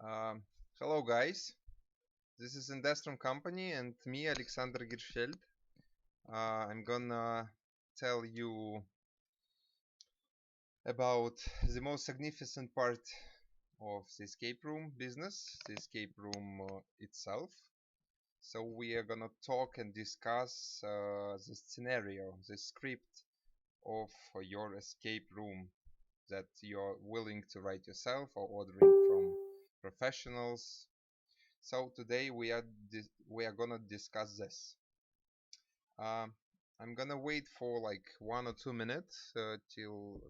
Um, Hello, guys. This is Industrum Company and me, Alexander Girsheld. I'm gonna tell you about the most significant part of the escape room business, the escape room itself. So we are gonna talk and discuss the scenario, the script of your escape room that you're willing to write yourself or ordering from professionals. So today we are gonna discuss this. Um, I'm gonna wait for like 1 or 2 minutes till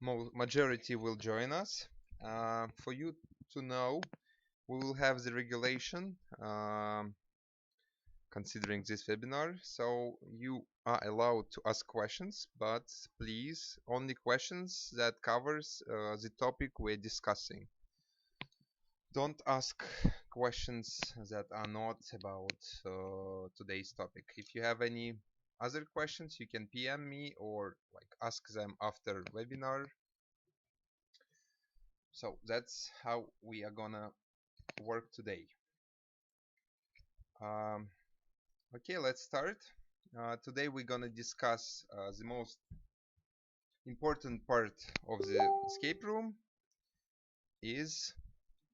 majority will join us. For you to know, we will have the regulation considering this webinar. So you are allowed to ask questions, but please only questions that covers the topic we're discussing. Don't ask questions that are not about today's topic. If you have any other questions, you can PM me or like ask them after webinar. So that's how we are gonna work today. Okay, let's start. Today we're gonna discuss the most important part of the escape room is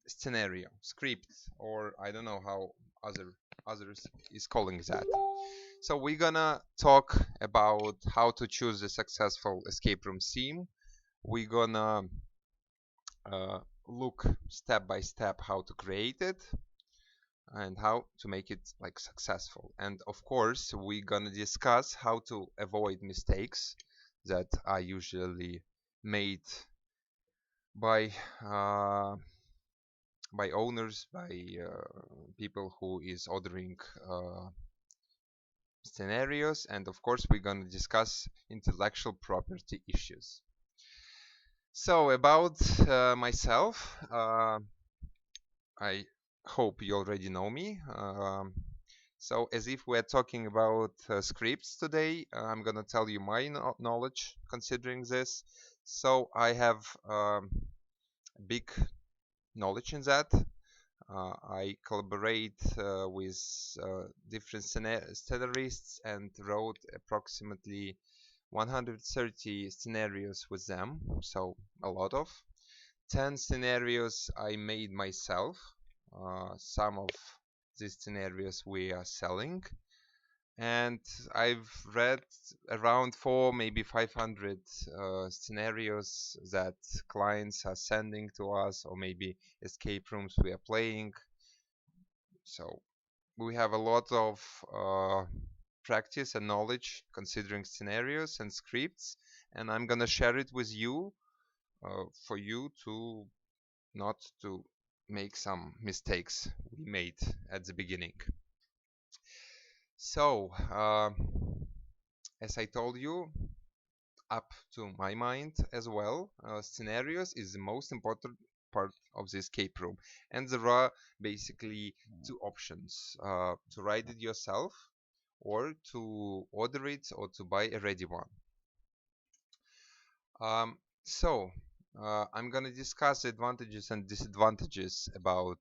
scenario, script, or I don't know how others is calling that. So we're gonna talk about how to choose a successful escape room theme. We're gonna look step by step how to create it and how to make it like successful. And of course, we're gonna discuss how to avoid mistakes that are usually made by owners, by people who is ordering scenarios, and of course we're going to discuss intellectual property issues. So about myself, I hope you already know me. So as if we're talking about scripts today, I'm going to tell you my knowledge considering this. So I have big knowledge in that. I collaborate with different scenarists and wrote approximately 130 scenarios with them, so a lot of. 10 scenarios I made myself. Some of these scenarios we are selling, and I've read around 4 maybe 500 scenarios that clients are sending to us, or maybe escape rooms we are playing. So we have a lot of practice and knowledge considering scenarios and scripts, and I'm gonna share it with you for you to not to make some mistakes we made at the beginning. So as I told you, up to my mind as well, scenarios is the most important part of the escape room, and there are basically two options: to write it yourself, or to order it, or to buy a ready one. So I'm gonna discuss the advantages and disadvantages about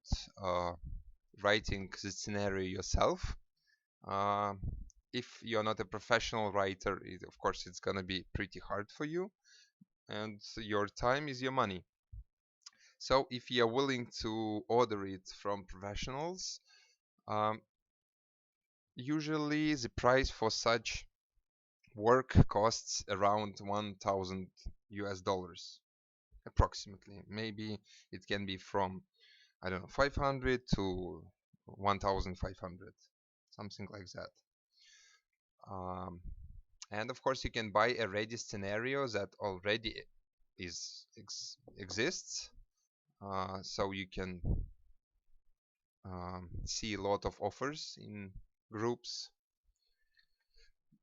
writing the scenario yourself. If you're not a professional writer, of course it's gonna be pretty hard for you, and your time is your money. So if you're willing to order it from professionals, usually the price for such work costs around 1,000 US dollars approximately. Maybe it can be from, I don't know, 500 to 1,500, something like that. And of course you can buy a ready scenario that already exists, so you can see a lot of offers in groups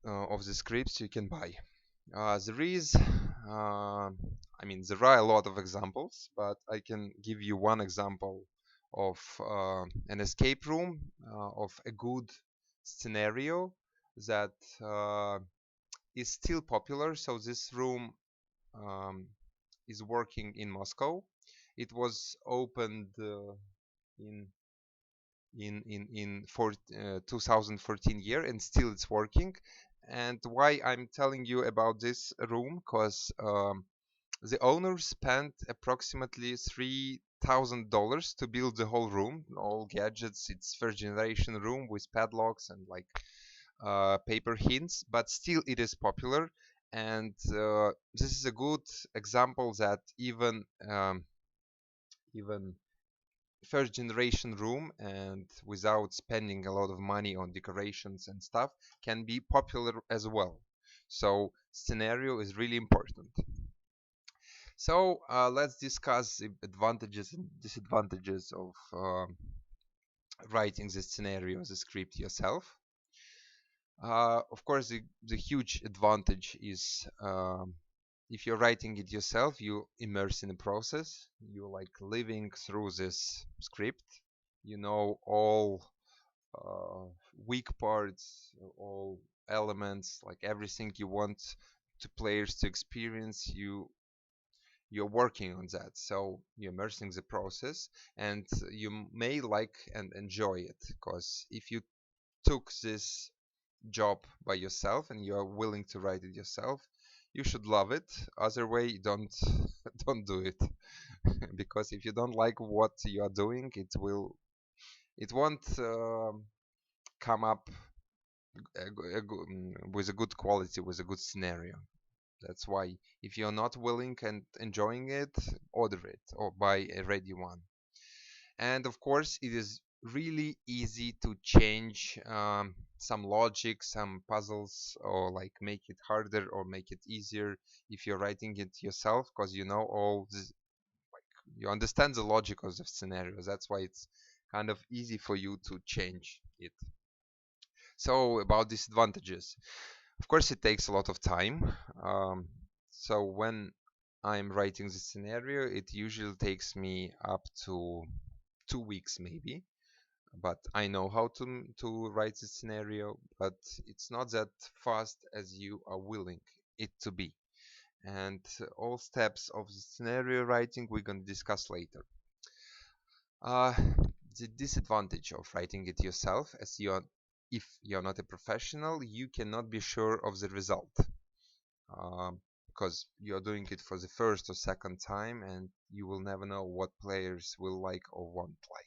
of the scripts you can buy. There is I mean, there are a lot of examples, but I can give you one example of an escape room of a good scenario that is still popular. So this room is working in Moscow, It was opened in in 2014 year, and still it's working. And why I'm telling you about this room, because the owner spent approximately $3,000 to build the whole room, all gadgets. It's first generation room with padlocks and like paper hints, but still it is popular. And this is a good example that even first generation room, and without spending a lot of money on decorations and stuff, can be popular as well. So scenario is really important. So let's discuss the advantages and disadvantages of writing the scenario, the script yourself. Of course, the huge advantage is if you're writing it yourself, you immerse in the process. You like living through this script. You know all weak parts, all elements, like everything you want to players to experience. You're working on that, so you're immersing the process, and you may like and enjoy it, because if you took this job by yourself and you're willing to write it yourself, you should love it. Other way, don't don't do it. Because if you don't like what you are doing, it won't come up with a good quality, with a good scenario. That's why if you're not willing and enjoying it, order it or buy a ready one. And of course, it is really easy to change some logic, some puzzles, or like make it harder or make it easier if you're writing it yourself, because you know all this, like you understand the logic of the scenarios. That's why it's kind of easy for you to change it. So about disadvantages, of course, it takes a lot of time. So when I'm writing the scenario, it usually takes me up to 2 weeks maybe. But I know how to write the scenario, but it's not that fast as you are willing it to be. And all steps of the scenario writing we're going to discuss later. Uh, the disadvantage of writing it yourself, as if you're not a professional, you cannot be sure of the result, because you're doing it for the first or second time, and you will never know what players will like or won't like.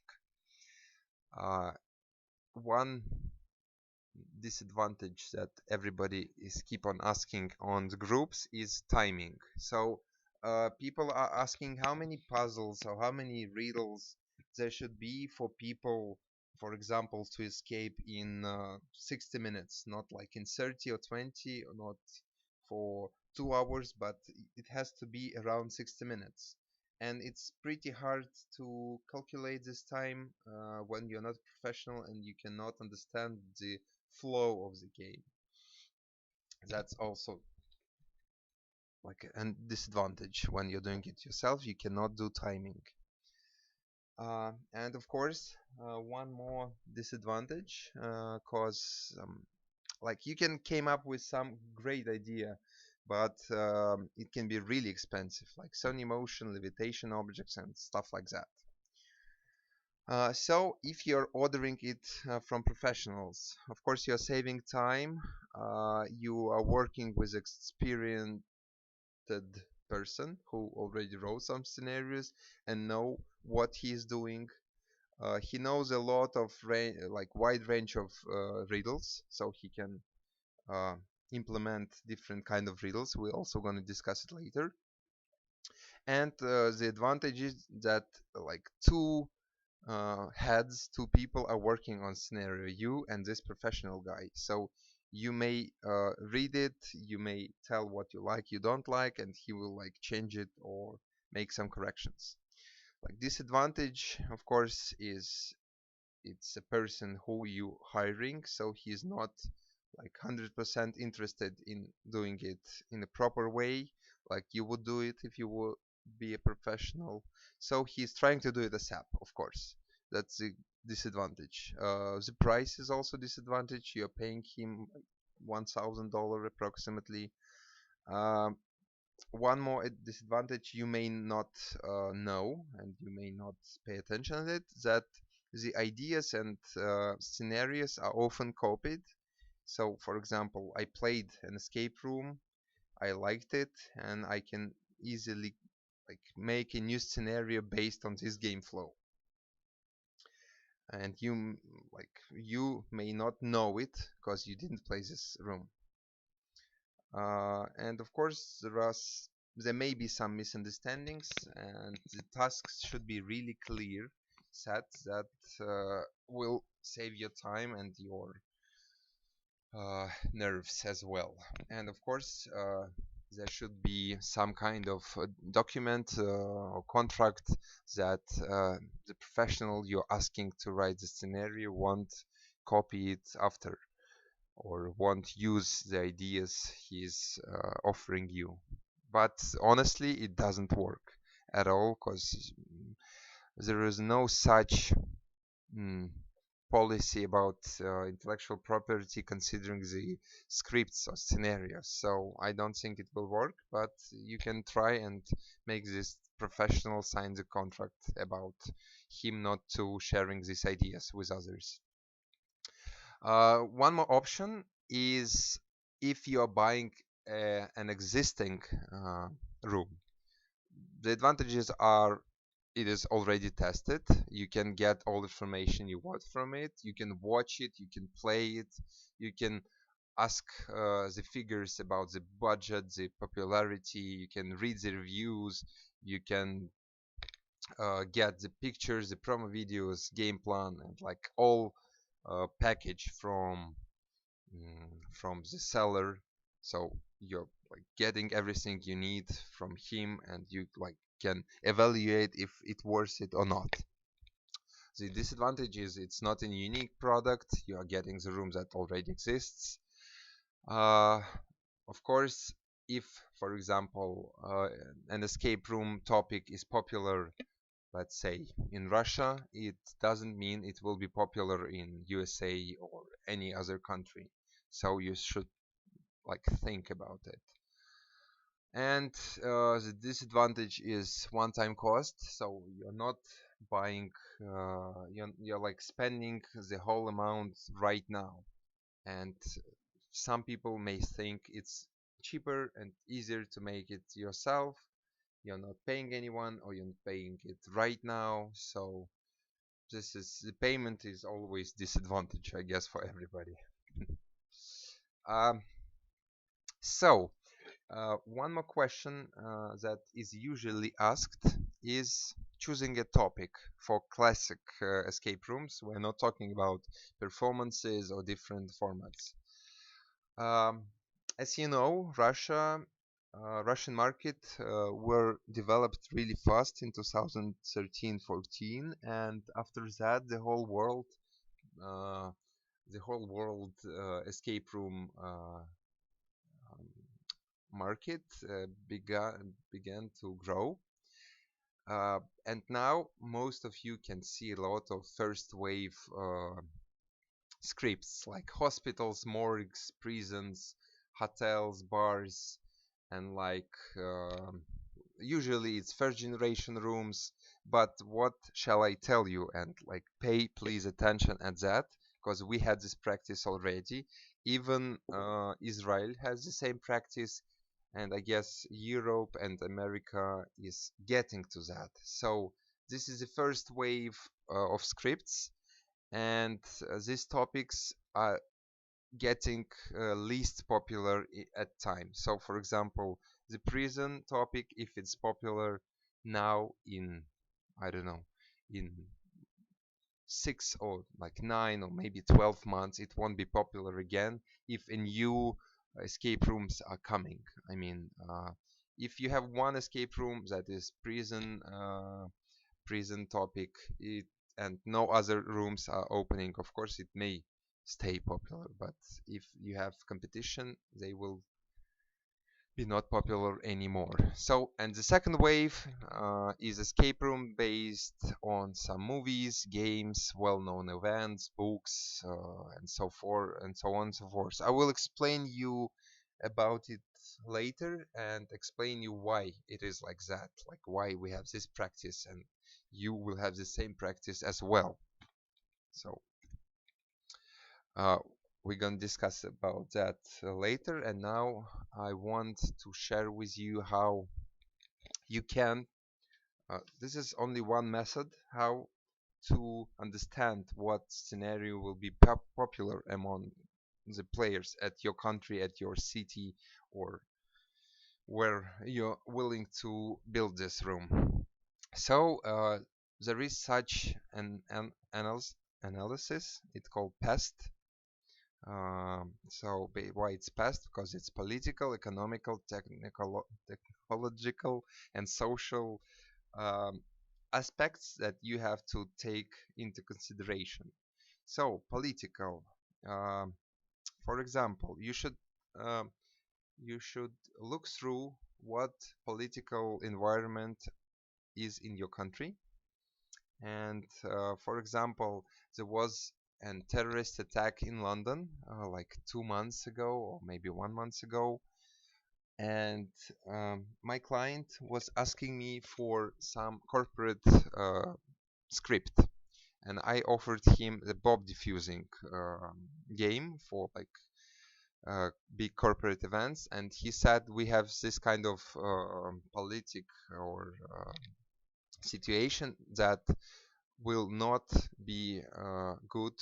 One disadvantage that everybody is keep on asking on the groups is timing. So people are asking how many puzzles or how many riddles there should be for people, for example, to escape in 60 minutes, not like in 30 or 20, or not for 2 hours, but it has to be around 60 minutes. And it's pretty hard to calculate this time when you're not professional and you cannot understand the flow of the game. That's also like a disadvantage when you're doing it yourself. You cannot do timing. And of course, one more disadvantage, cause like you can came up with some great idea, but it can be really expensive, like Sony motion, levitation objects, and stuff like that. So if you're ordering it from professionals, of course you're saving time. You are working with experienced person who already wrote some scenarios and know what he is doing. He knows a lot of like wide range of riddles, so he can uh, implement different kind of riddles. We're also going to discuss it later. And the advantage is that like two people are working on scenario, you and this professional guy. So you may read it, you may tell what you like, you don't like, and he will like change it or make some corrections. Like disadvantage, of course, is it's a person who you hiring, so he's not like 100% interested in doing it in a proper way, like you would do it if you would be a professional. So he's trying to do it ASAP, of course. That's the disadvantage. The price is also disadvantage. You're paying him $1,000 approximately. Um, One more disadvantage you may not know, and you may not pay attention to it, that the ideas and scenarios are often copied. So, for example, I played an escape room, I liked it, and I can easily like make a new scenario based on this game flow. And you may not know it because you didn't play this room. And of course, there may be some misunderstandings, and the tasks should be really clear, set that will save your time and your nerves as well. And of course, there should be some kind of document or contract that the professional you're asking to write the scenario won't copy it after, or won't use the ideas he's offering you. But honestly, it doesn't work at all, because there is no such mm, policy about intellectual property considering the scripts or scenarios. So I don't think it will work, but you can try and make this professional sign the contract about him not to sharing these ideas with others. One more option is if you are buying an existing uh, room. The advantages are it is already tested. You can get all the information you want from it. You can watch it. You can play it. You can ask the figures about the budget, the popularity. You can read the reviews. You can get the pictures, the promo videos, game plan, and like all package from the seller. So you're like getting everything you need from him, and you like can evaluate if it worth it or not. The disadvantage is it's not a unique product. You are getting the room that already exists. uh, of course, if for example an escape room topic is popular, let's say in Russia, it doesn't mean it will be popular in USA or any other country. So you should like think about it. And the disadvantage is one-time cost. So you're not buying, you're like spending the whole amount right now. And some people may think it's cheaper and easier to make it yourself. You're not paying anyone, or you're paying it right now. So this is the payment is always disadvantage, I guess, for everybody. um, so one more question that is usually asked is choosing a topic for classic escape rooms. We're not talking about performances or different formats. Um, as you know, Russian market were developed really fast in 2013-14, and after that, uh, the whole world escape room um, market began to grow. And now most of you can see a lot of first wave scripts like hospitals, morgues, prisons, hotels, bars, and like usually it's first generation rooms. But what shall I tell you? And like pay please attention at that, because we had this practice already. Even Israel has the same practice, and I guess Europe and America is getting to that. So this is the first wave of scripts, and these topics are getting least popular at time. So, for example, the prison topic, if it's popular now in, I don't know, in 6 or like 9 or maybe 12 months, it won't be popular again if a new escape rooms are coming. I mean, if you have one escape room that is prison topic, and no other rooms are opening, of course it may stay popular. But if you have competition, they will be not popular anymore. So, and the second wave is escape room based on some movies, games, well-known events, books, and so forth and so on and so forth. I will explain you about it later and explain you why it is like that, like why we have this practice and you will have the same practice as well. So uh, we're gonna discuss about that later, and now I want to share with you how you can this is only one method how to understand what scenario will be popular among the players at your country, at your city, or where you're willing to build this room. So there is such analysis. It's called PEST. Why it's PEST? Because it's political, economical, technological, and social um, aspects that you have to take into consideration. So political. Um, for example, um, you should look through what political environment is in your country. And for example, there was a terrorist attack in London like 2 months ago or maybe 1 month ago. And my client was asking me for some corporate script. And I offered him the Bob diffusing game for like big corporate events, and he said we have this kind of politic or situation that will not be good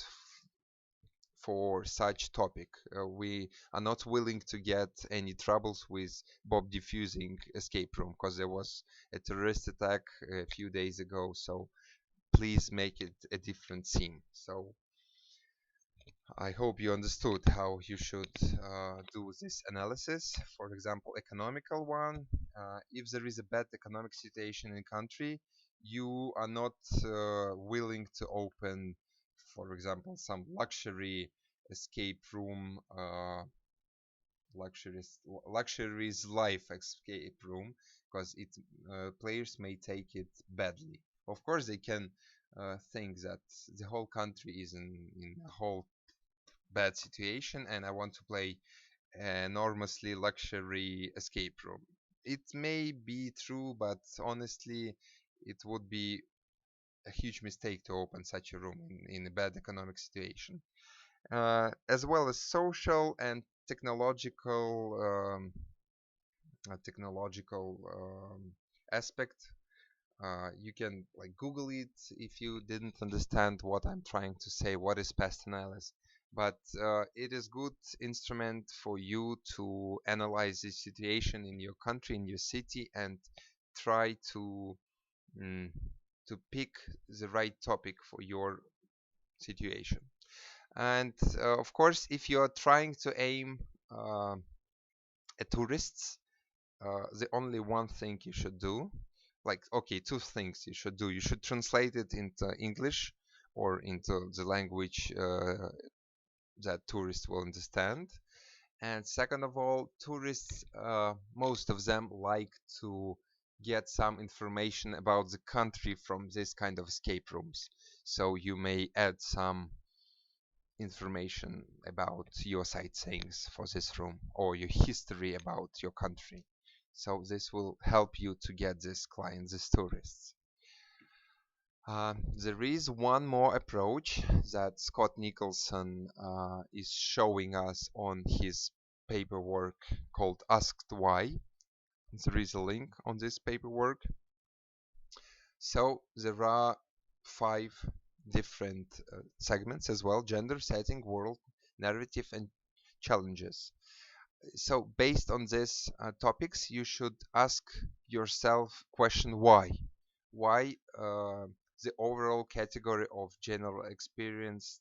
for such topic. We are not willing to get any troubles with Bob diffusing escape room because there was a terrorist attack a few days ago. So please make it a different theme. So I hope you understood how you should do this analysis. For example, economical one. If there is a bad economic situation in country, you are not willing to open, for example, some luxury escape room, luxuries life escape room, because it players may take it badly. Of course, they can think that the whole country is in a whole bad situation and I want to play enormously luxury escape room. It may be true, but honestly, it would be a huge mistake to open such a room in a bad economic situation. As well as social and technological aspect. You can like Google it if you didn't understand what I'm trying to say. What is past analysis? But it is good instrument for you to analyze the situation in your country, in your city, and try mm, to pick the right topic for your situation. And of course, if you are trying to aim at tourists, the only one thing you should do, like, okay, two things you should do. You should translate it into English or into the language that tourists will understand. And second of all, tourists, most of them like to get some information about the country from this kind of escape rooms. So you may add some information about your sightseeings for this room or your history about your country. So this will help you to get this client, these tourists. There is one more approach that Scott Nicholson is showing us on his paperwork called Asked Why. There is a link on this paperwork. So there are 5 different segments as well: gender, setting, world, narrative, and challenges. So based on these topics, you should ask yourself question why the overall category of general experience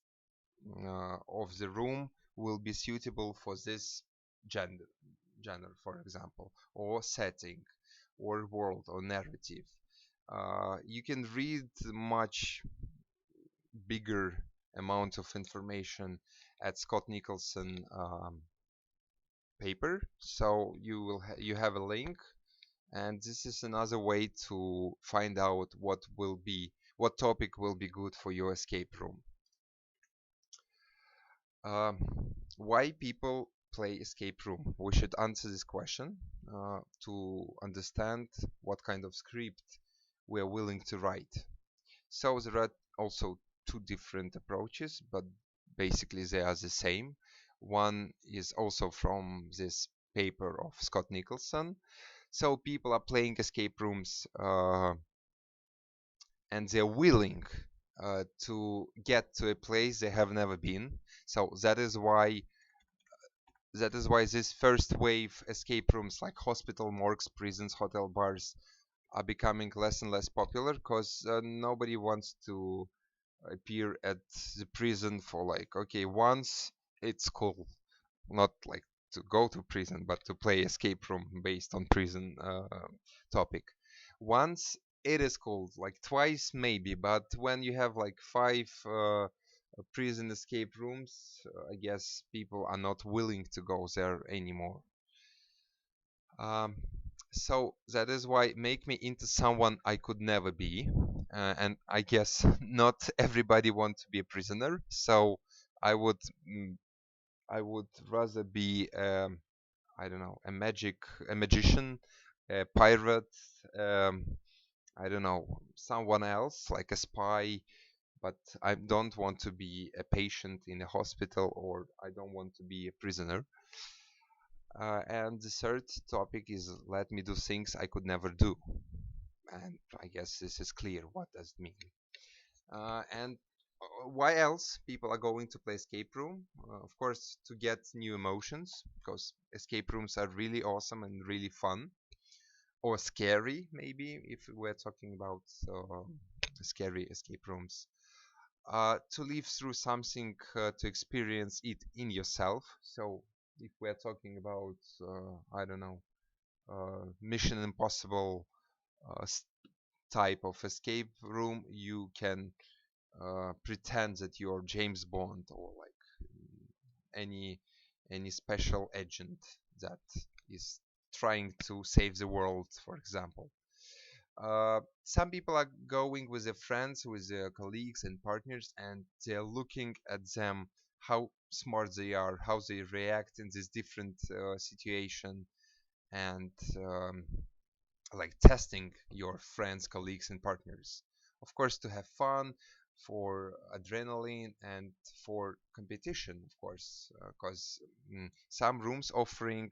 of the room will be suitable for this gender, for example, or setting, or world, or narrative. You can read much bigger amount of information at Scott Nicholson paper. So you have a link, and this is another way to find out what topic will be good for your escape room. Um, why people play escape room? We should answer this question to understand what kind of script we are willing to write. So there are also two different approaches, but basically they are the same. One is also from this paper of Scott Nicholson. So people are playing escape rooms and they're willing to get to a place they have never been. So that is why this first wave escape rooms like hospital, morgues, prisons, hotel, bars are becoming less and less popular because nobody wants to appear at the prison for like, okay, once it's cool, not like to go to prison, but to play escape room based on prison topic. Once it is cool, like twice maybe, but when you have like five prison escape rooms, I guess people are not willing to go there anymore. Um, so that is why make me into someone I could never be, and I guess not everybody wants to be a prisoner. So I would mm, I would rather be I don't know, a magician, a pirate, um, I don't know, someone else like a spy. But I don't want to be a patient in a hospital, or I don't want to be a prisoner. And the third topic is let me do things I could never do. And I guess this is clear. What does it mean? And why else people are going to play escape room? Of course, to get new emotions, because escape rooms are really awesome and really fun, or scary, maybe if we're talking about scary escape rooms. To live through something, to experience it in yourself. So if we're talking about, I don't know, Mission Impossible uh, type of escape room, you can pretend that you're James Bond or like any any special agent that is trying to save the world, for example. Some people are going with their friends, with their colleagues and partners, and they're looking at them, how smart they are, how they react in this different situation, and like testing your friends, colleagues, and partners. Of course, to have fun, for adrenaline, and for competition, of course, because some rooms offering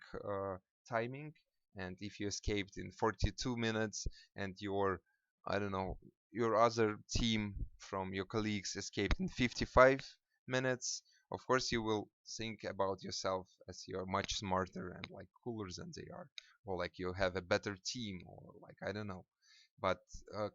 timing, and if you escaped in 42 minutes and your, I don't know, your other team from your colleagues escaped in 55 minutes, of course you will think about yourself as you're much smarter and like cooler than they are, or like you have a better team, or like I don't know. But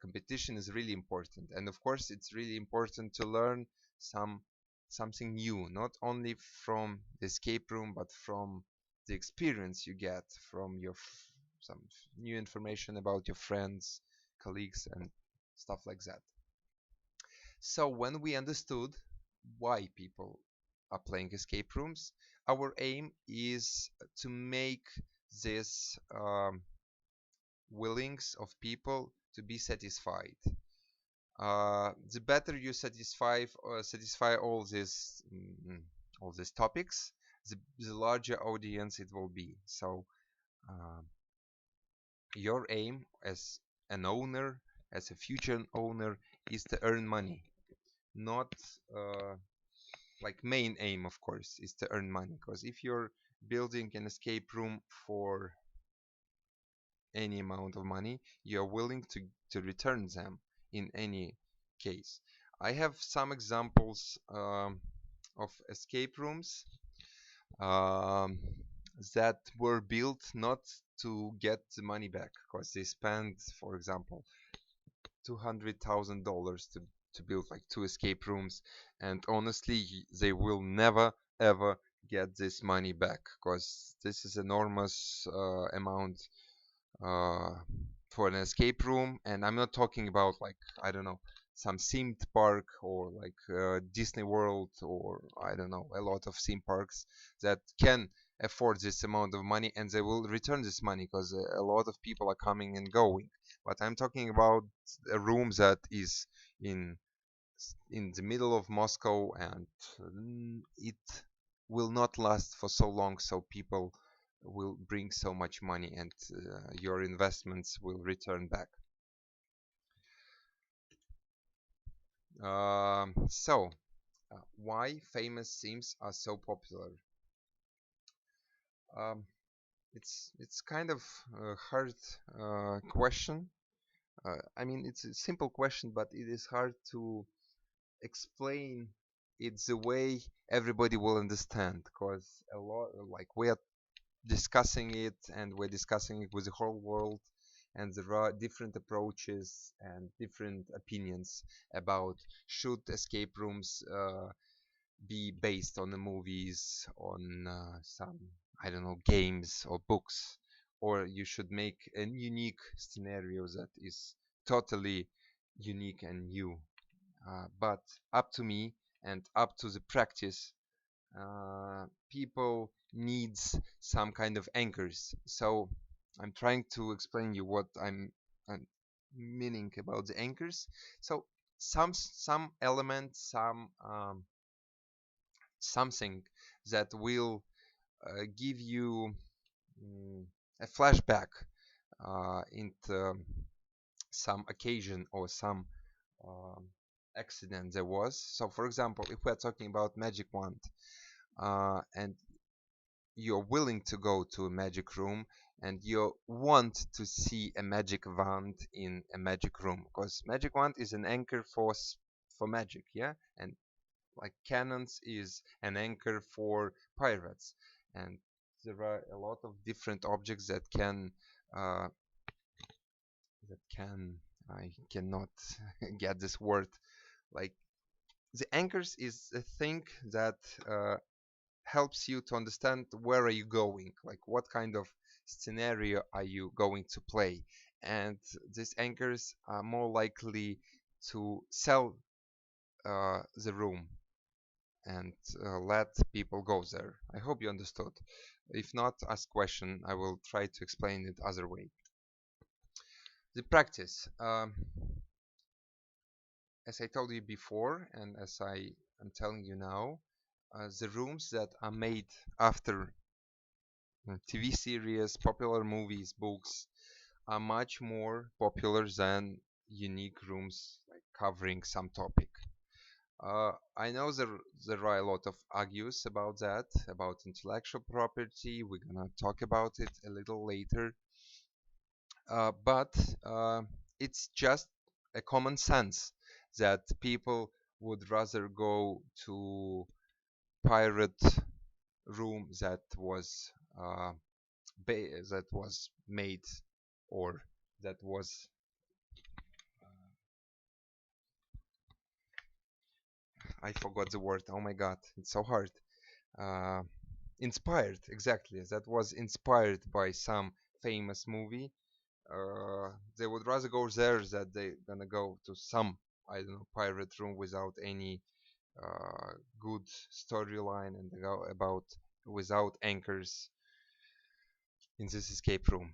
competition is really important, and of course it's really important to learn some something new, not only from the escape room, but from the experience you get from your some new information about your friends, colleagues, and stuff like that. So when we understood why people are playing escape rooms, our aim is to make this willings of people to be satisfied. The better you satisfy all these topics, the larger audience it will be. So uh, your aim as an owner, as a future owner, is to earn money, not like main aim, of course, is to earn money. Because if you're building an escape room for any amount of money, you're willing to return them in any case. I have some examples of escape rooms um, that were built not to get the money back, because they spent, for example, $200,000 to build like two escape rooms, and honestly, they will never ever get this money back, because this is enormous amount uh, for an escape room. And I'm not talking about like, I don't know, some themed park, or like Disney World, or I don't know, a lot of theme parks that can afford this amount of money, and they will return this money because a lot of people are coming and going. But I'm talking about a room that is in in the middle of Moscow, and it will not last for so long, so people will bring so much money, and your investments will return back. Why famous themes are so popular? Um, it's kind of a hard question. I mean, it's a simple question, but it is hard to explain it the way everybody will understand, because a lot, like, we are discussing it, and we're discussing it with the whole world, and there are different approaches and different opinions about should escape rooms be based on the movies, on some, I don't know, games or books, or you should make a unique scenario that is totally unique and new. But up to me and up to the practice, people needs some kind of anchors. So I'm trying to explain you what I'm meaning about the anchors. So some element, something that will give you a flashback into some occasion or some um, accident there was. So, for example, if we're talking about magic wand, and you're willing to go to a magic room, and you want to see a magic wand in a magic room, because magic wand is an anchor for for magic, yeah, and like cannons is an anchor for pirates, and there are a lot of different objects uh, that can I cannot get this word, like, the anchors is a thing that helps you to understand where are you going, like what kind of scenario are you going to play, and these anchors are more likely to sell the room and let people go there. I hope you understood. If not, ask question. I will try to explain it other way. The practice. As I told you before, and as I am telling you now, the rooms that are made after TV series, popular movies, books are much more popular than unique rooms like covering some topic. I know there are a lot of argues about that, about intellectual property. We're gonna talk about it a little later. But it's just a common sense that people would rather go to pirate room uh, that was made, or that was I forgot the word. Oh my God, it's so hard. Uh, Inspired, exactly. That was inspired by some famous movie. They would rather go there than they gonna go to some, I don't know, pirate room without any good storyline, and go about without anchors in this escape room.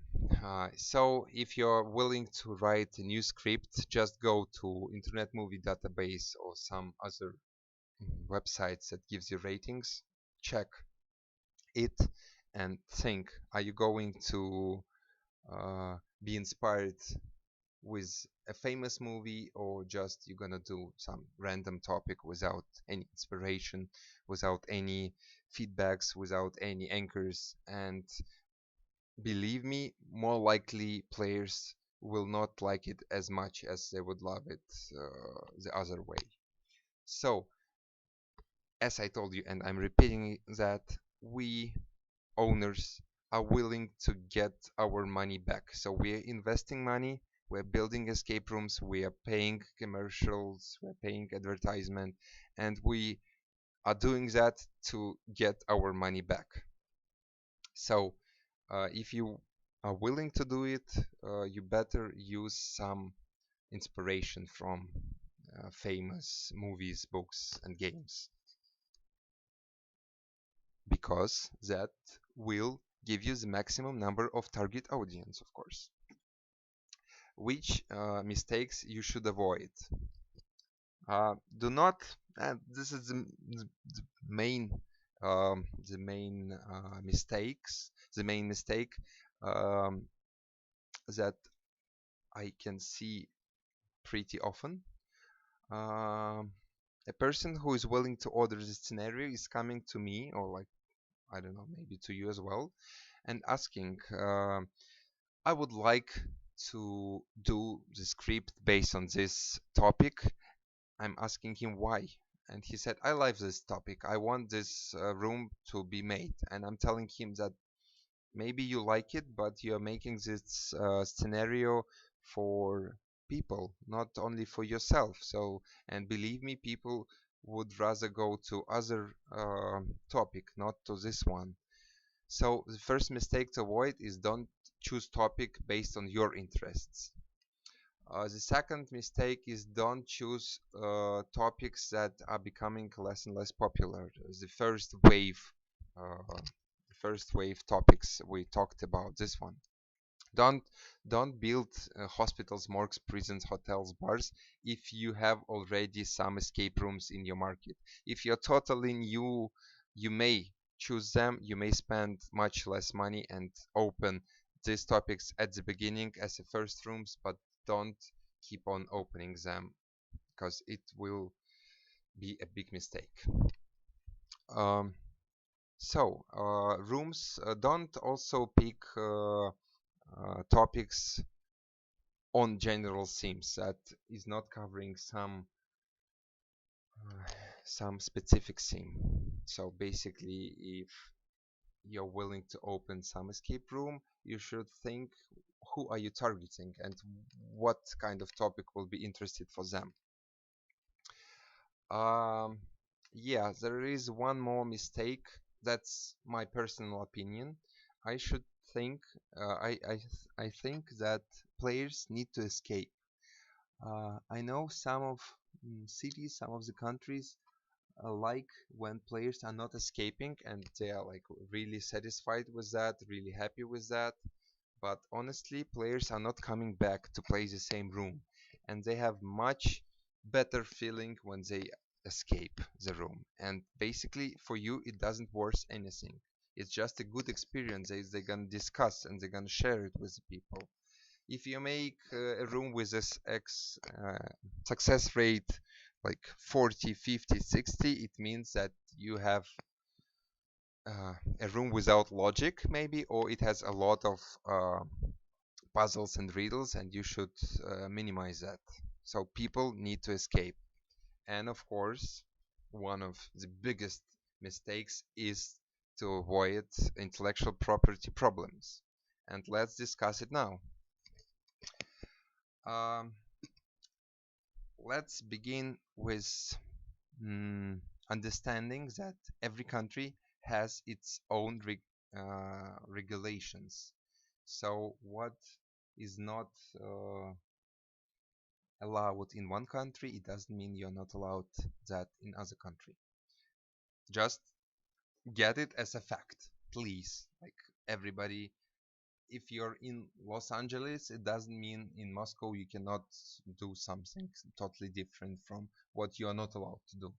So if you're willing to write a new script, just go to Internet Movie Database or some other websites that gives you ratings. Check it and think: are you going to be inspired with a famous movie, or just you're gonna do some random topic without any inspiration, without any feedbacks, without any anchors? And believe me, more likely players will not like it as much as they would love it the other way. So, as I told you, and I'm repeating that, we owners are willing to get our money back. So we're investing money, we're building escape rooms, we are paying commercials, we're paying advertisement, and we are doing that to get our money back. So if you are willing to do it, you better use some inspiration from famous movies, books, and games, because that will give you the maximum number of target audience, of course. Which mistakes you should avoid? Do not, this is the main the main the main mistake um, that I can see pretty often. Um, a person who is willing to order the scenario is coming to me, or like, I don't know, maybe to you as well, and asking, I would like to do the script based on this topic. I'm asking him why. And he said, I like this topic. I want this room to be made. And I'm telling him that maybe you like it, but you're making this scenario for people, not only for yourself. So, and believe me, people would rather go to other topic, not to this one. So the first mistake to avoid is don't choose topic based on your interests. The second mistake is don't choose topics that are becoming less and less popular. The first wave topics we talked about. This one. Don't don't build hospitals, morgues, prisons, hotels, bars if you have already some escape rooms in your market. If you're totally new, you may choose them. You may spend much less money and open these topics at the beginning as the first rooms, but don't keep on opening them because it will be a big mistake. Um, rooms don't also pick topics on general themes that is not covering some specific theme. So basically, if you're willing to open some escape room, you should think who are you targeting and what kind of topic will be interested for them. Um, yeah, there is one more mistake. That's my personal opinion. I should think. I think that players need to escape. I know some of cities, some of the countries like when players are not escaping and they are like really satisfied with that, really happy with that. But honestly, players are not coming back to play the same room, and they have much better feeling when they escape the room. And basically, for you, it doesn't worth anything. It's just a good experience they're gonna discuss and they're gonna share it with the people. If you make a room with this success rate like 40, 50, 60, it means that you have a room without logic maybe, or it has a lot of puzzles and riddles, and you should minimize that. So people need to escape. And of course, one of the biggest mistakes is to avoid intellectual property problems. And let's discuss it now. Um, let's begin with understanding that every country has its own regulations. So what is not allowed in one country, it doesn't mean you're not allowed that in other country. Just get it as a fact, please. Like everybody, if you're in Los Angeles, it doesn't mean in Moscow you cannot do something totally different from what you are not allowed to do.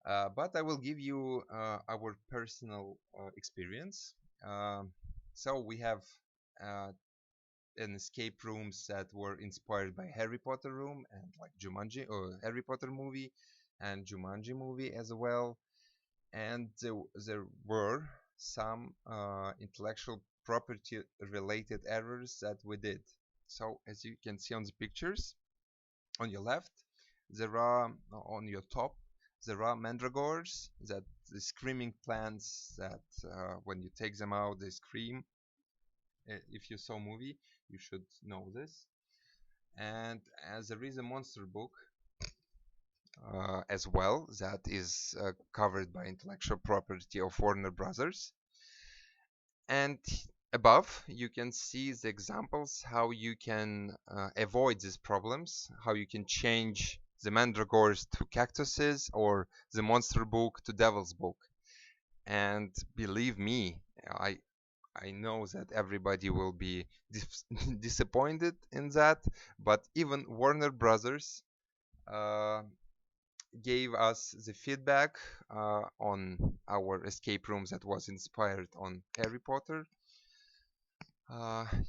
But I will give you our personal experience. So we have uh, an escape rooms that were inspired by Harry Potter room and like Jumanji or Harry Potter movie and Jumanji movie as well. And there were some intellectual property related errors that we did. So as you can see on the pictures on your left, there are on your top there are mandragores, that the screaming plants that when you take them out they scream. If you saw movie, you should know this. And there is a monster book as well that is covered by intellectual property of Warner Brothers. And above you can see the examples how you can avoid these problems, how you can change the mandragores to cactuses or the monster book to devil's book. And believe me, I know that everybody will be disappointed in that, but even Warner Brothers uh, gave us the feedback on our escape rooms that was inspired on Harry Potter.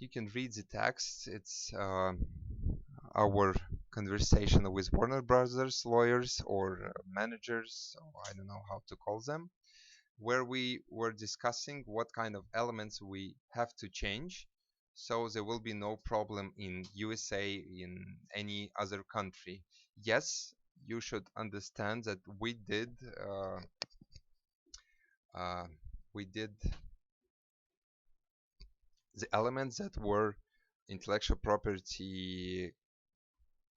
You can read the text. It's our conversation with Warner Brothers lawyers or managers, or I don't know how to call them, where we were discussing what kind of elements we have to change, so there will be no problem in USA, in any other country. Yes, you should understand that uh, we did the elements that were intellectual property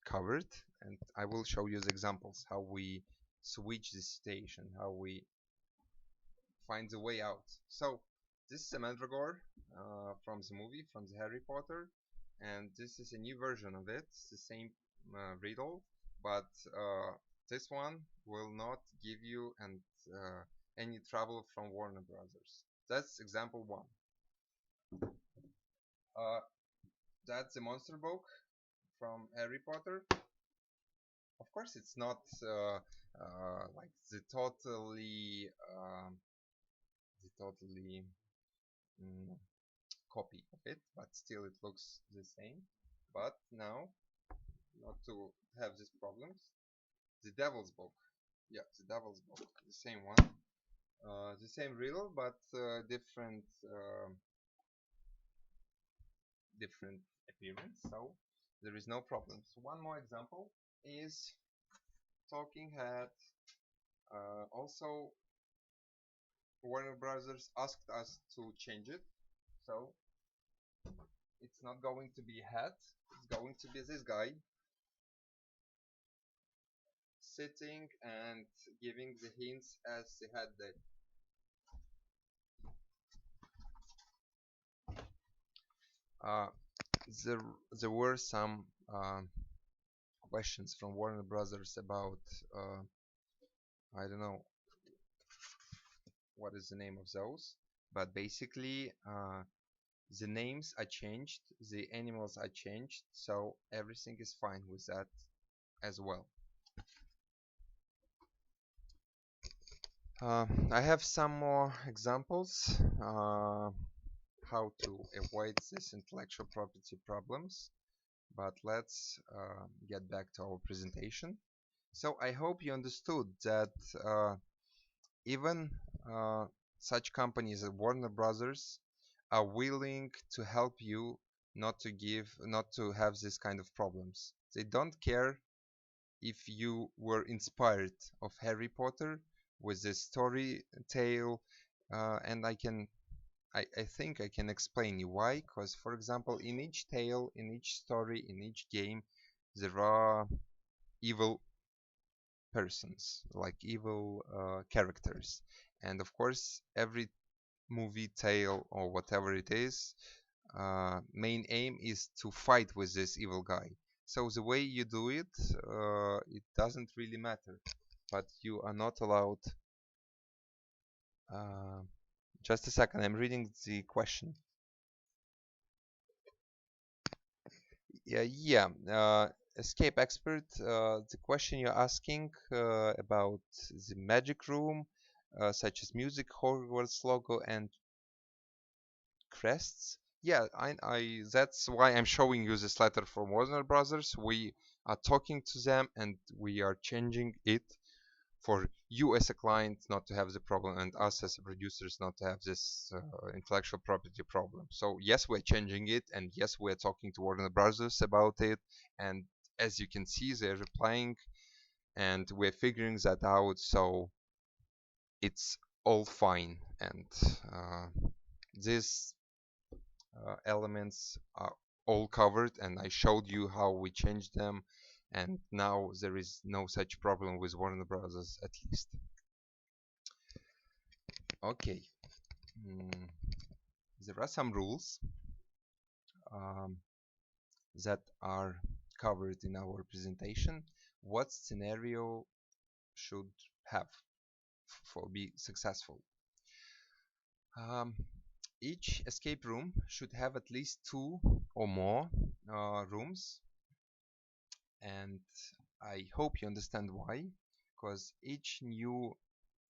covered, and I will show you the examples how we switch the situation, how we find the way out. So this is a mandragore from the movie, from the Harry Potter, and this is a new version of it. It's the same riddle, but this one will not give you any trouble from Warner Brothers. That's example one. Uh, that's the monster book from Harry Potter. Of course, it's not like the totally mm, copy of it, but still it looks the same. But now, not to have these problems, the Devil's Book. Yeah, the Devil's Book, the same one. The same riddle, but different appearance, so there is no problem. So one more example is Talking Head. Also, Warner Brothers asked us to change it, so it's not going to be a hat, it's going to be this guy sitting and giving the hints as the hat did. Uh, there were some questions from Warner Brothers about I don't know what is the name of those, but basically the names are changed, the animals are changed, so everything is fine with that as well. I have some more examples how to avoid these intellectual property problems, but let's get back to our presentation. So I hope you understood that even such companies as Warner Brothers are willing to help you not to have this kind of problems. They don't care if you were inspired of Harry Potter with this story tale, and I think I can explain you why. Because, for example, in each tale, in each story, in each game, there are evil persons, like evil characters, and of course, every movie, tale, or whatever it is, main aim is to fight with this evil guy. So the way you do it, it doesn't really matter, but you are not allowed. Just a second, I'm reading the question. Yeah. Escape expert, the question you're asking about the magic room, such as music, Hogwarts logo, and crests. Yeah, that's why I'm showing you this letter from Warner Brothers. We are talking to them and we are changing it for you as a client not to have the problem, and us as producers not to have this intellectual property problem. So yes, we're changing it, and yes, we're talking to Warner Brothers about it, and as you can see, they're replying, and we're figuring that out, so it's all fine. And these elements are all covered, and I showed you how we changed them, and now there is no such problem with Warner Brothers, at least. Okay, there are some rules that are covered in our presentation. What scenario should have for be successful? Each escape room should have at least 2 or more rooms, and I hope you understand why. because each new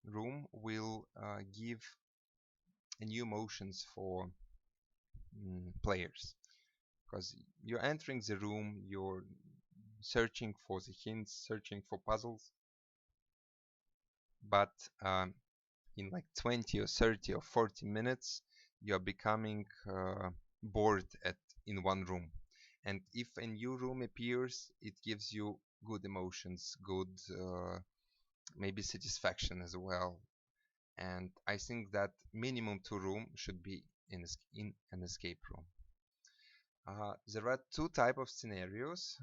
room will give a new emotions for players. Because you're entering the room, you're searching for the hints, searching for puzzles, but in like 20 or 30 or 40 minutes, you're becoming bored in one room. And if a new room appears, it gives you good emotions, good maybe satisfaction as well. And I think that minimum 2 room should be in an escape room. There are two type of scenarios.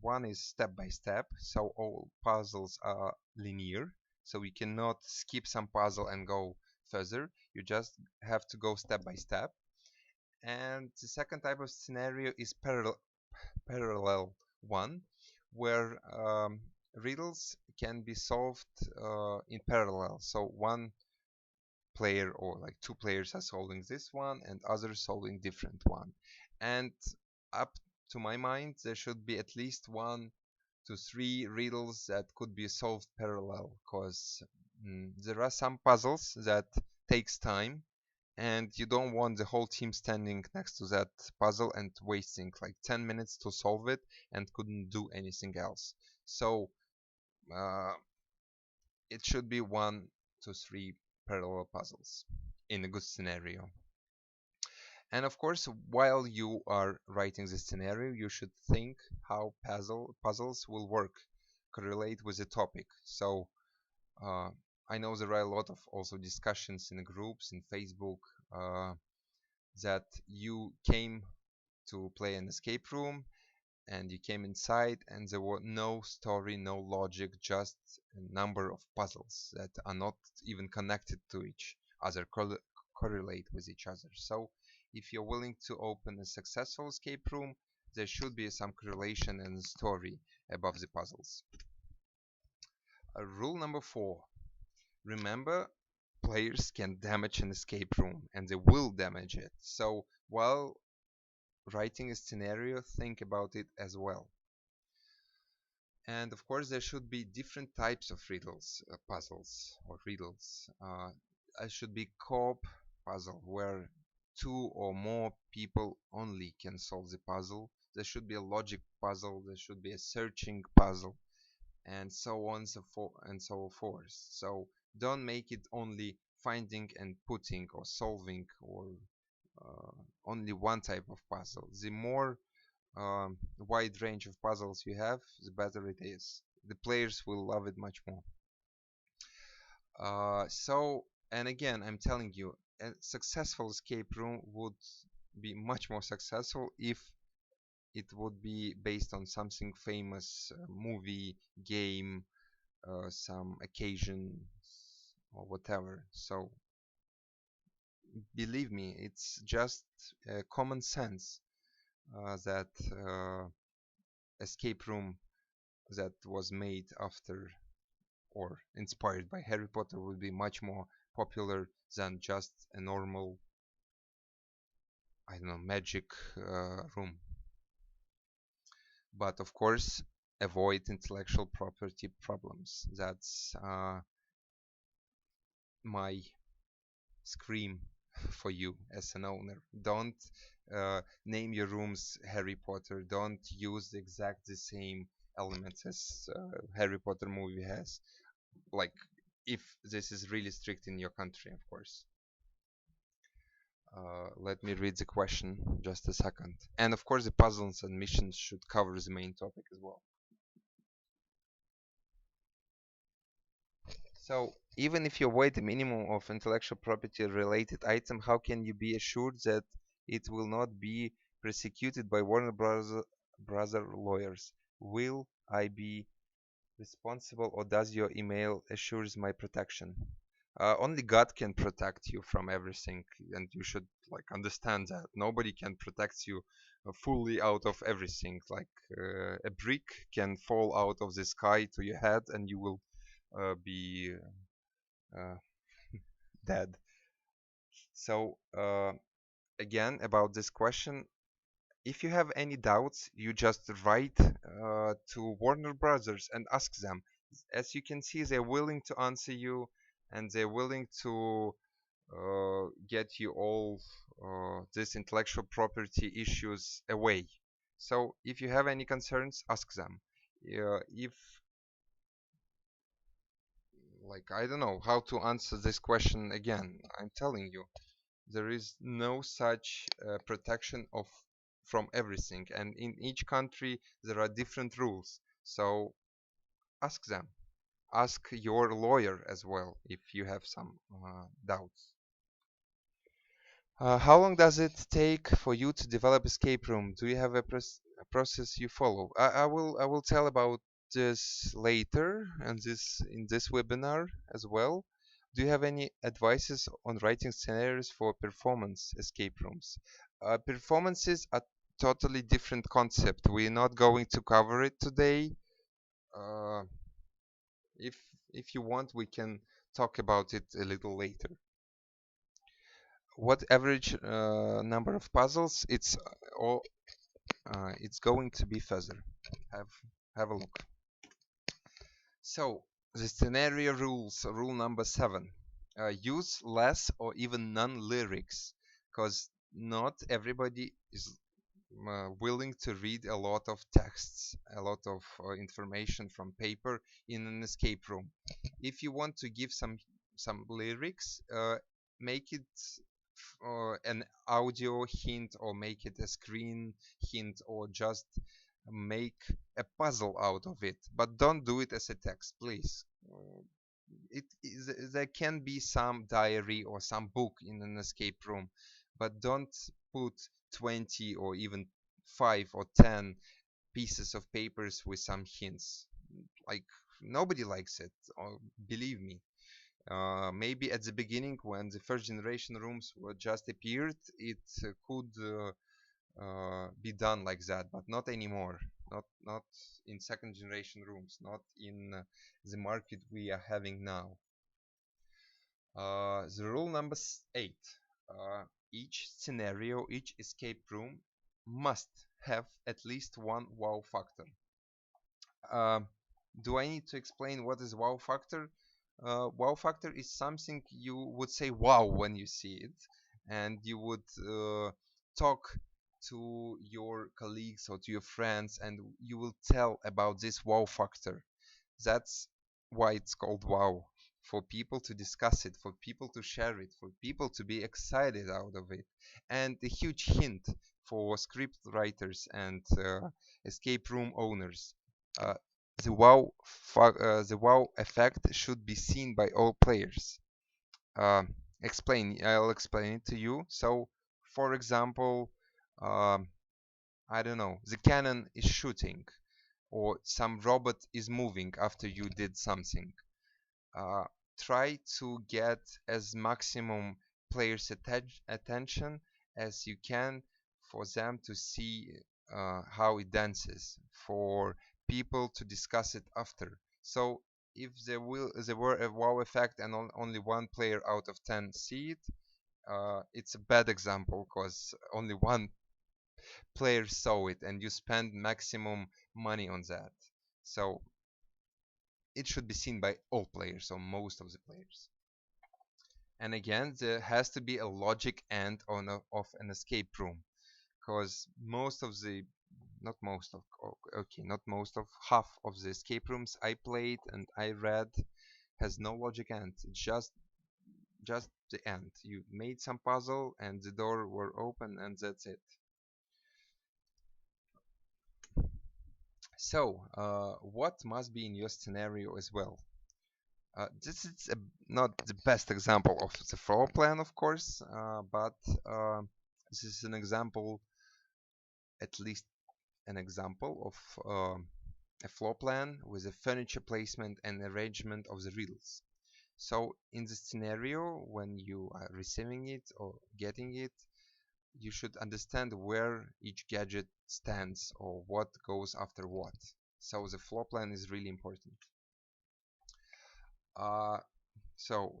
One is step by step, so all puzzles are linear, so you cannot skip some puzzle and go further. You just have to go step by step. And the second type of scenario is parallel one, where riddles can be solved in parallel. So one player or like 2 players are solving this one and others solving different one. And up to my mind, there should be at least 1 to 3 riddles that could be solved parallel, because there are some puzzles that takes time, and you don't want the whole team standing next to that puzzle and wasting like 10 minutes to solve it and couldn't do anything else. So uh, it should be 1 to 3 parallel puzzles in a good scenario. And of course, while you are writing the scenario, you should think how puzzles will work, correlate with the topic. So uh, I know there are a lot of also discussions in the groups in Facebook that you came to play an escape room and you came inside and there were no story, no logic, just a number of puzzles that are not even connected to each other, correlate with each other. So if you're willing to open a successful escape room, there should be some correlation and story above the puzzles. Rule number 4. Remember, players can damage an escape room and they will damage it. So while writing a scenario, think about it as well. And of course, there should be different types of riddles, puzzles or riddles. It should be co-op puzzle where 2 or more people only can solve the puzzle. There should be a logic puzzle. There should be a searching puzzle, and so on and so forth. So don't make it only finding and putting or solving or only one type of puzzle. The more wide range of puzzles you have, the better it is. The players will love it much more. And again, I'm telling you, a successful escape room would be much more successful if it would be based on something famous, movie, game, some occasion, or whatever. So believe me, it's just common sense that escape room that was made after or inspired by Harry Potter would be much more popular than just a normal, I don't know, magic room. But of course, avoid intellectual property problems. That's my scream for you as an owner. Don't name your rooms Harry Potter. Don't use the same elements as Harry Potter movie has. Like, if this is really strict in your country, of course. Let me read the question just a second. And of course, the puzzles and missions should cover the main topic as well. So, even if you avoid the minimum of intellectual property related item, how can you be assured that it will not be prosecuted by Warner Brother lawyers? Will I be responsible, or does your email assures my protection? Only God can protect you from everything, and you should like understand that nobody can protect you fully out of everything. Like a brick can fall out of the sky to your head, and you will be uh, dead. So again, about this question, if you have any doubts, you just write to Warner Brothers and ask them, As you can see, they're willing to answer you, and they're willing to get you all these intellectual property issues away. So if you have any concerns, ask them. If like I don't know how to answer this question again, I'm telling you, there is no such protection of from everything, and in each country there are different rules. So ask them. Ask your lawyer as well if you have some doubts. How long does it take for you to develop escape room? Do you have a process you follow? I will tell about this later and this in this webinar as well. Do you have any advices on writing scenarios for performance escape rooms? Performances are totally different concept. We're not going to cover it today. Uh, if if you want, we can talk about it a little later. What average number of puzzles? It's going to be fuzzer. Have have a look. So the scenario rules, rule number 7. Use less or even none lyrics, because not everybody is willing to read a lot of texts, a lot of information from paper in an escape room. If you want to give some lyrics, make it an audio hint, or make it a screen hint, or just make a puzzle out of it, but don't do it as a text, please. There can be some diary or some book in an escape room, but don't put 20 or even 5 or 10 pieces of papers with some hints. Like, nobody likes it, or believe me. Maybe at the beginning, when the first generation rooms were just appeared, it could be done like that, but not anymore. Not in second generation rooms, not in the market we are having now. The rule number 8. Each scenario, each escape room must have at least one wow factor. Do I need to explain what is wow factor? Wow factor is something you would say wow when you see it, and you would talk to your colleagues or to your friends, and you will tell about this wow factor. That's why it's called wow. For people to discuss it, for people to share it, for people to be excited out of it. And a huge hint for script writers and escape room owners. Uh, the wow effect should be seen by all players. I'll explain it to you. So, for example, um, I don't know, the cannon is shooting, or some robot is moving after you did something. Uh, Try to get as maximum players' attention as you can, for them to see how it dances, for people to discuss it after. So if there were a wow effect and only one player out of 10 see it, it's a bad example, because only one player saw it and you spend maximum money on that. So it should be seen by all players, or most of the players. And again, there has to be a logic end of an escape room, because most of the not most of okay not most of half of the escape rooms I played and I read has no logic end. It's just the end. You made some puzzle and the door were open, and that's it. So what must be in your scenario as well? This is not the best example of the floor plan, of course, but this is an example, at least an example of a floor plan with a furniture placement and arrangement of the riddles. So in the scenario, when you are receiving it or getting it, you should understand where each gadget stands or what goes after what. So the floor plan is really important. So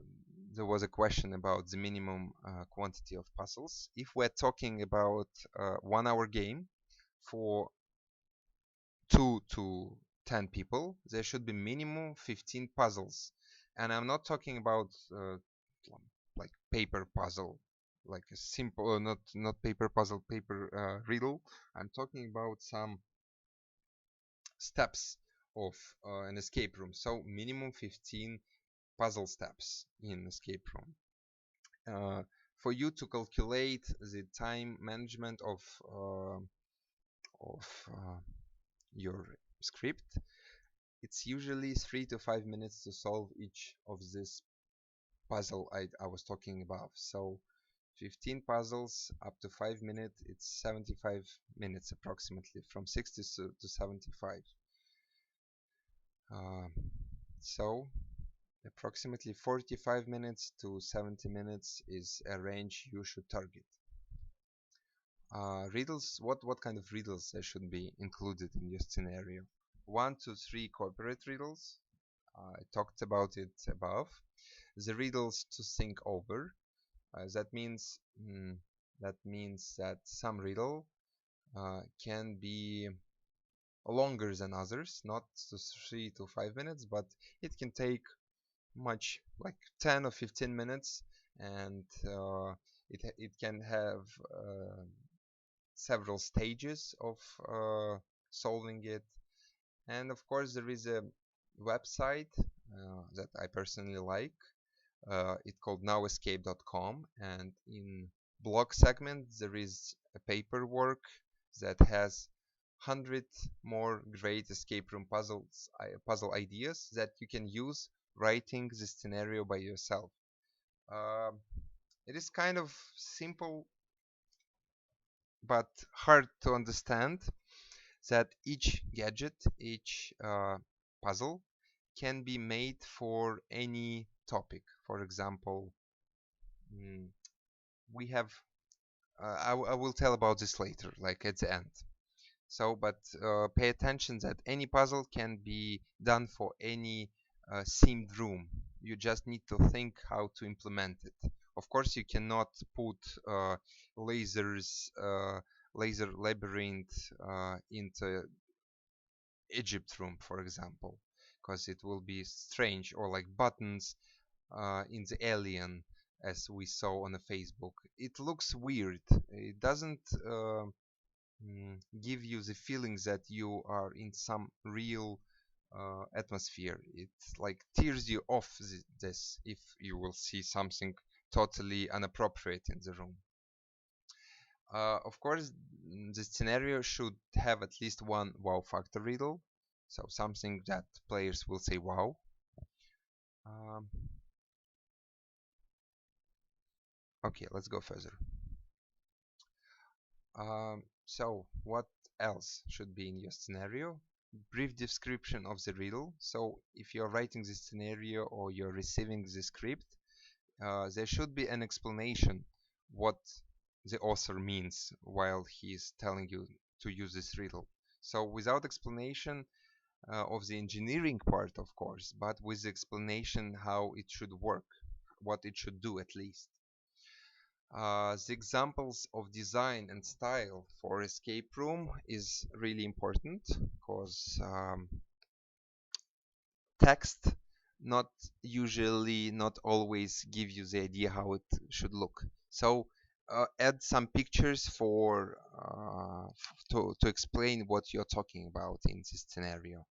there was a question about the minimum quantity of puzzles. If we're talking about 1 hour game for 2 to 10 people, there should be minimum 15 puzzles. And I'm not talking about like paper puzzle, like a simple, not paper puzzle, paper riddle. I'm talking about some steps of an escape room. So minimum 15 puzzle steps in escape room. For you to calculate the time management of your script, it's usually 3 to 5 minutes to solve each of this puzzle I was talking about. So 15 puzzles up to 5 minutes, it's 75 minutes approximately, from 60 to 75. Uh, so approximately 45 minutes to 70 minutes is a range you should target. Riddles, what kind of riddles there should be included in your scenario? 1 to 3 corporate riddles. I talked about it above. The riddles to think over. That means that some riddle can be longer than others, not to 3 to 5 minutes, but it can take much, like 10 or 15 minutes, and it can have several stages of solving it. And of course there is a website that I personally like. It's called nowescape.com, and in blog segment there is a paperwork that has 100 more great escape room puzzle ideas that you can use writing the scenario by yourself. It is kind of simple but hard to understand that each gadget, each puzzle can be made for any topic. For example, we have I will tell about this later, like at the end. So, but pay attention that any puzzle can be done for any themed room. You just need to think how to implement it. Of course, you cannot put lasers, laser labyrinth into Egypt room, for example, because it will be strange, or like buttons in the Alien, as we saw on the Facebook. It looks weird. It doesn't give you the feeling that you are in some real atmosphere. It like tears you off this if you will see something totally inappropriate in the room. Of course, the scenario should have at least one wow factor riddle, so something that players will say wow. Um, okay, let's go further. So what else should be in your scenario? Brief description of the riddle. So if you're writing the scenario or you're receiving the script, there should be an explanation what the author means while he's telling you to use this riddle. So without explanation of the engineering part, of course, but with the explanation how it should work, what it should do at least. The examples of design and style for escape room is really important, because text not always give you the idea how it should look. So add some pictures for to explain what you're talking about in this scenario.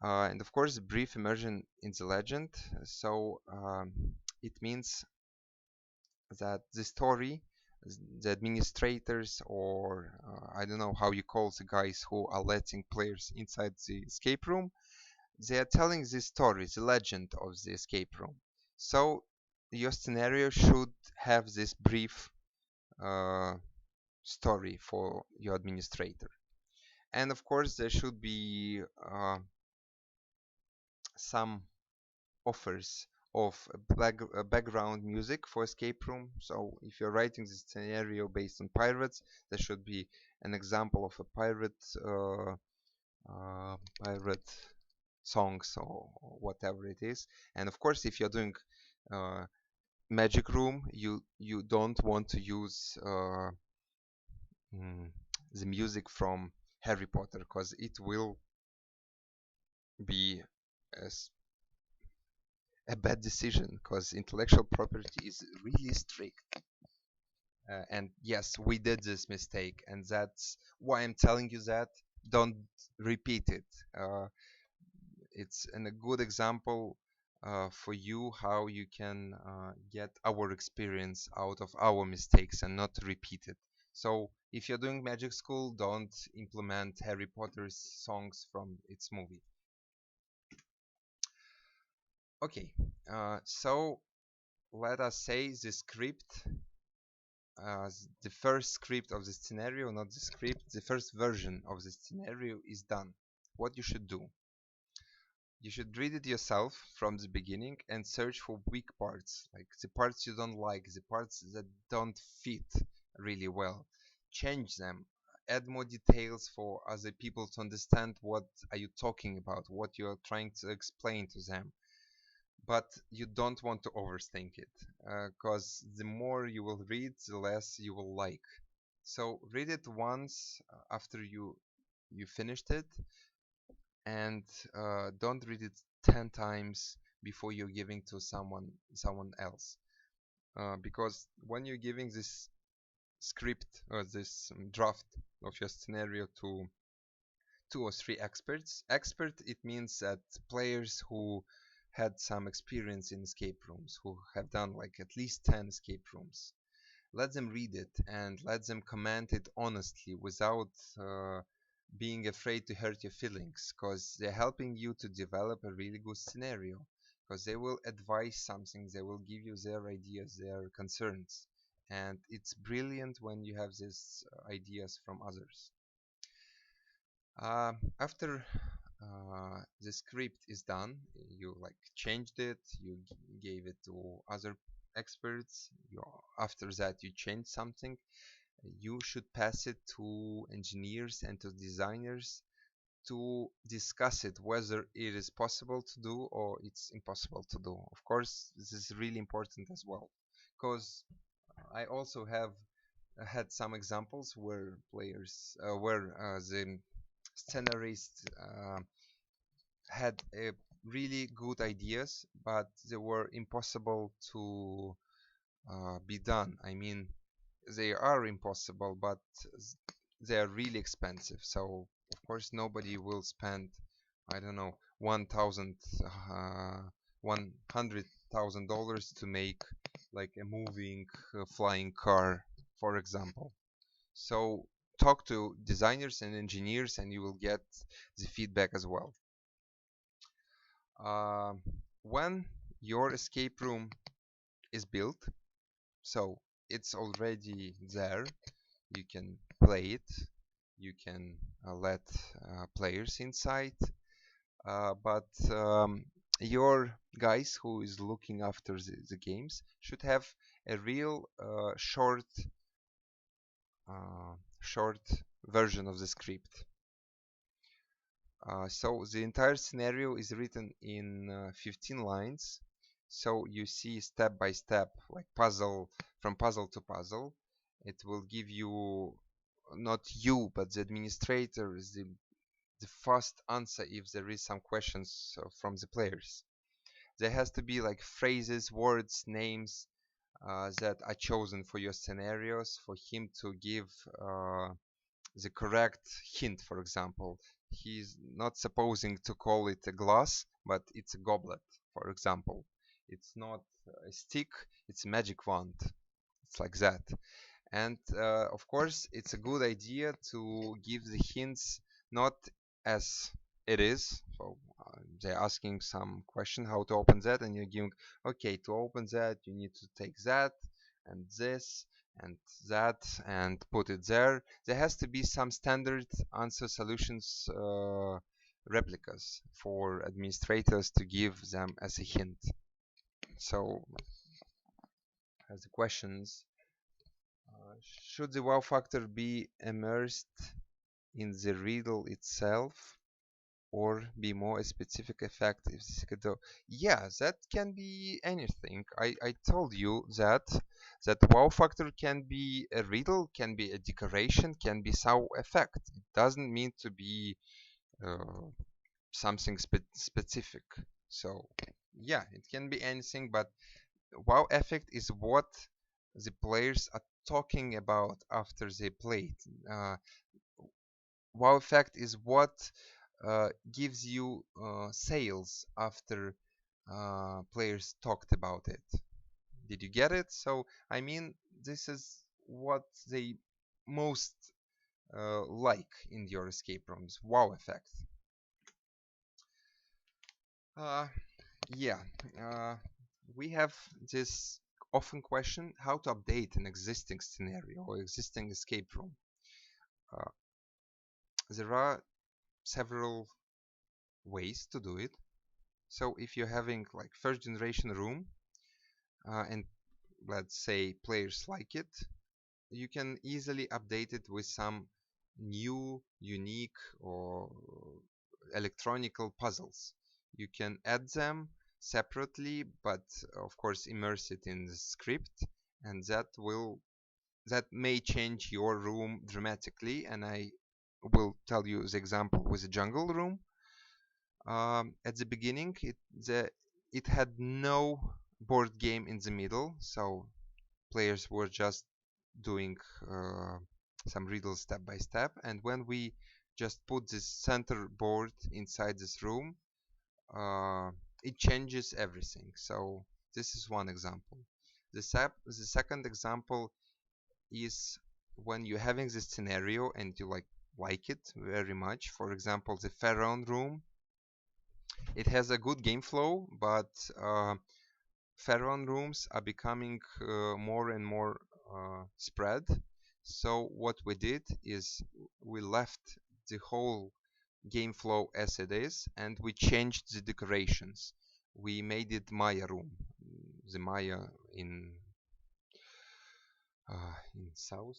And of course, brief immersion in the legend. So it means that the story, the administrators, or I don't know how you call the guys who are letting players inside the escape room, they are telling this story, the legend of the escape room. So your scenario should have this brief story for your administrator. And of course, there should be some offers of background music for escape room. So if you're writing the scenario based on pirates, there should be an example of a pirate songs or whatever it is. And of course, if you're doing magic room, you don't want to use the music from Harry Potter, because it will be as a bad decision, because intellectual property is really strict. And yes, we did this mistake, and that's why I'm telling you that don't repeat it. It's a good example for you how you can get our experience out of our mistakes and not repeat it. So if you're doing magic school, don't implement Harry Potter's songs from its movie. Okay, so let us say the script, the first script of the scenario, not the script, the first version of the scenario is done. What you should do? You should read it yourself from the beginning and search for weak parts, like the parts you don't like, the parts that don't fit really well. Change them. Add more details for other people to understand what are you talking about, what you're trying to explain to them. But you don't want to overthink it, because the more you will read, the less you will like. So read it once after you finished it, and don't read it 10 times before you're giving to someone else, because when you're giving this script or this draft of your scenario to 2 or 3 experts. Expert, it means that players who had some experience in escape rooms, who have done like at least 10 escape rooms. Let them read it and let them comment it honestly without being afraid to hurt your feelings, because they're helping you to develop a really good scenario, because they will advise something, they will give you their ideas, their concerns, and it's brilliant when you have these ideas from others. After the script is done, you like changed it, you gave it to other experts, after that you change something, you should pass it to engineers and to designers to discuss it, whether it is possible to do or it's impossible to do. Of course, this is really important as well, because I also have had some examples where the scenarists had really good ideas, but they were impossible to be done. I mean, they are impossible, but they are really expensive. So of course nobody will spend, I don't know, $100,000 to make like a moving flying car, for example. So talk to designers and engineers, and you will get the feedback as well. Uh, when your escape room is built, so it's already there, you can play it, you can let players inside, but your guys who is looking after the games should have a real short version of the script. So the entire scenario is written in 15 lines. So you see step by step, like puzzle, from puzzle to puzzle. It will give you, not you, but the administrator, the fast answer if there is some questions from the players. There has to be like phrases, words, names that are chosen for your scenarios for him to give the correct hint. For example, he's not supposing to call it a glass, but it's a goblet, for example. It's not a stick, it's a magic wand. It's like that. And of course, it's a good idea to give the hints not as it is. So they're asking some question how to open that, and you're giving, okay, to open that, you need to take that and this and that and put it there. There has to be some standard answer solutions replicas for administrators to give them as a hint. So as the questions, should the wow factor be immersed in the riddle itself or be more a specific effect? Yeah, that can be anything. I told you that wow factor can be a riddle, can be a decoration, can be some effect. It doesn't mean to be uh, something specific. So yeah, it can be anything, but wow effect is what the players are talking about after they played. Uh, wow effect is what gives you sales after players talked about it. Did you get it? So I mean, this is what they most like in your escape rooms. Wow effect. Uh, yeah, uh, we have this often question: how to update an existing scenario or existing escape room. Uh, there are several ways to do it. So if you're having like first generation room and let's say players like it, you can easily update it with some new, unique or electronical puzzles. You can add them separately, but of course immerse it in the script, and that may change your room dramatically. And I will tell you the example with the jungle room. At the beginning, it had no board game in the middle, so players were just doing uh, some riddles step by step. And when we just put this center board inside this room, uh, it changes everything. So this is one example. The second example is when you're having this scenario and you like it very much. For example, the pharaoh room. It has a good game flow, but pharaoh rooms are becoming more and more spread. So what we did is we left the whole game flow as it is, and we changed the decorations. We made it Maya room, the Maya in South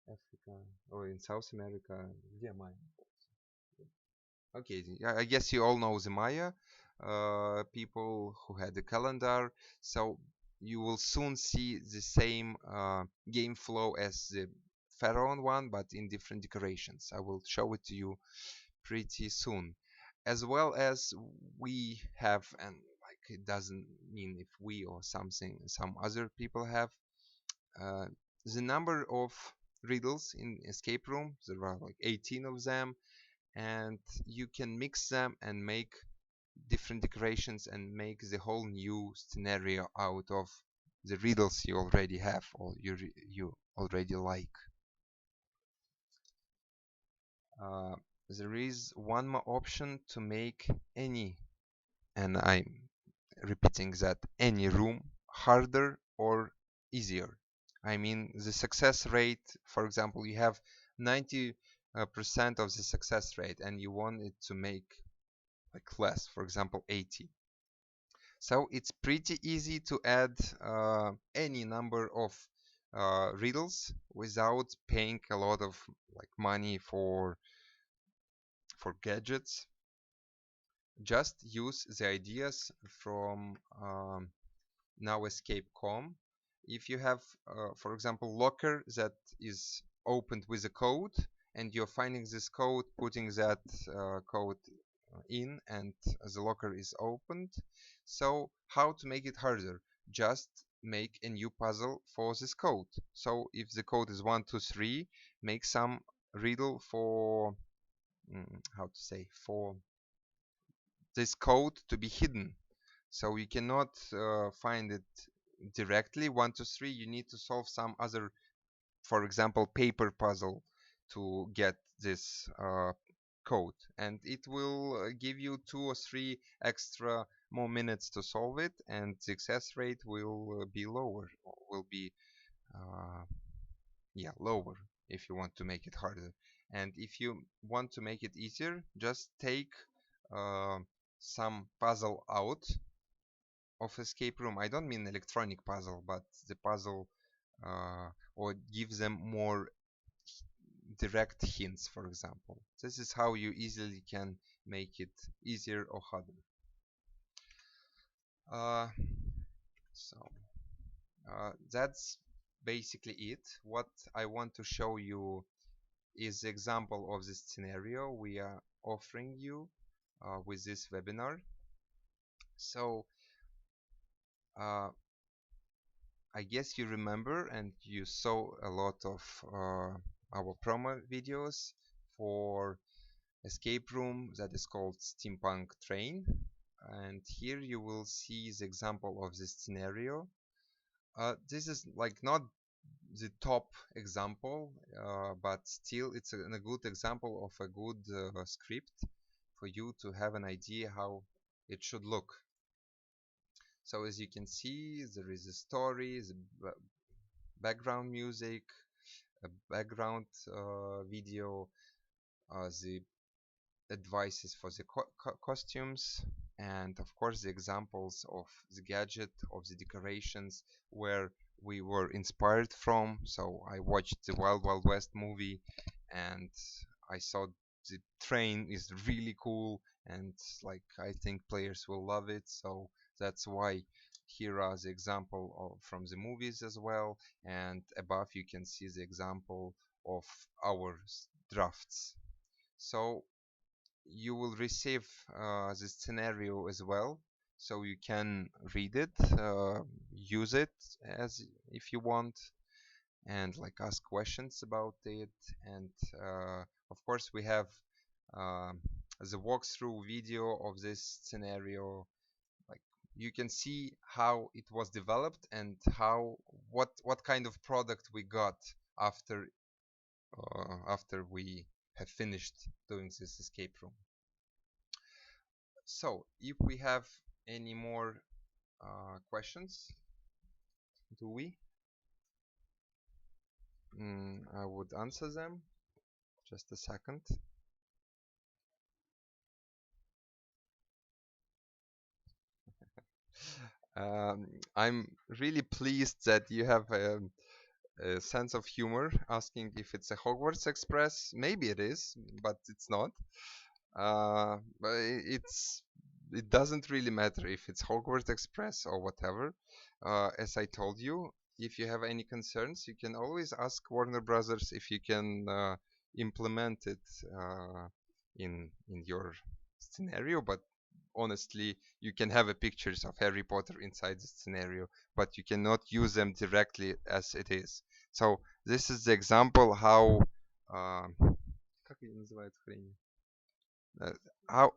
Africa or in South America. Yeah, Maya. Okay, I guess you all know the Maya people who had the calendar, so you will soon see the same game flow as the Pharaoh one, but in different decorations. I will show it to you pretty soon. As well as we have, and like it doesn't mean if we or some other people have, uh, the number of riddles in escape room. There are like 18 of them, and you can mix them and make different decorations and make the whole new scenario out of the riddles you already have or you already like. Uh, there is one more option to make any, and I'm repeating that, any room harder or easier. I mean the success rate, for example, you have 90% of the success rate and you want it to make like less, for example 80. So it's pretty easy to add any number of riddles without paying a lot of like money for gadgets. Just use the ideas from now escape.com. If you have, for example, locker that is opened with a code and you're finding this code, putting that code in, and the locker is opened. So how to make it harder? Just make a new puzzle for this code. So if the code is 123, make some riddle for how to say, for this code to be hidden. So you cannot find it directly 123. You need to solve some other, for example, paper puzzle to get this code, and it will give you 2 or 3 extra more minutes to solve it, and success rate will be lower, or will be uh, yeah, lower if you want to make it harder. And if you want to make it easier, just take uh, some puzzle out of escape room. I don't mean electronic puzzle, but the puzzle or give them more direct hints, for example. This is how you easily can make it easier or harder. Uh, so that's basically it. What I want to show you is the example of this scenario we are offering you. with this webinar. So I guess you remember and you saw a lot of our promo videos for escape room that is called Steampunk Train, and here you will see the example of this scenario. This is like not the top example, but still it's a good example of a good script for you to have an idea how it should look. So as you can see, there is a story, the background music, a background video, the advices for the costumes, and of course the examples of the gadget, of the decorations where we were inspired from. So I watched the Wild Wild West movie and I saw the train is really cool, and like I think players will love it, so that's why here are the example from the movies as well, and above you can see the example of our drafts. So you will receive this scenario as well, so you can read it, use it as if you want, and like ask questions about it. And of course we have the walkthrough video of this scenario. Like you can see how it was developed and how what kind of product we got after we have finished doing this escape room. So if we have any more questions, do we? I would answer them. Just a second. I'm really pleased that you have a sense of humor asking if it's a Hogwarts Express. Maybe it is, but it's not. But it doesn't really matter if it's Hogwarts Express or whatever. As I told you, if you have any concerns, you can always ask Warner Brothers if you can implement it in your scenario. But honestly, you can have a pictures of Harry Potter inside the scenario, but you cannot use them directly as it is. So this is the example how как ее называют хрень? How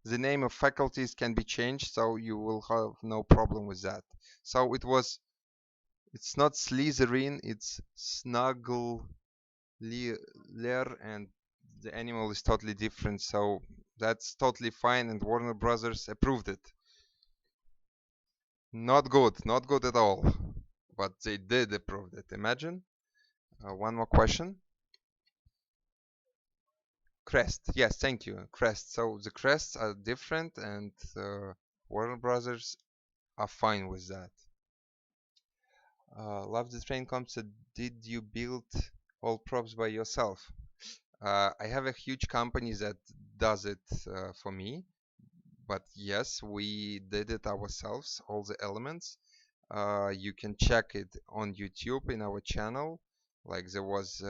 the name of faculties can be changed, so you will have no problem with that. So it's not Slytherin, it's Snuggler, and the animal is totally different, so that's totally fine, and Warner Brothers approved it. Not good at all, but they did approve it. Imagine. One more question. Crest, yes, thank you. Crest. So the crests are different, and Warner Brothers are fine with that. Love the train concept. Did you build all props by yourself? I have a huge company that does it for me, but yes, we did it ourselves, all the elements. You can check it on YouTube in our channel. Like there was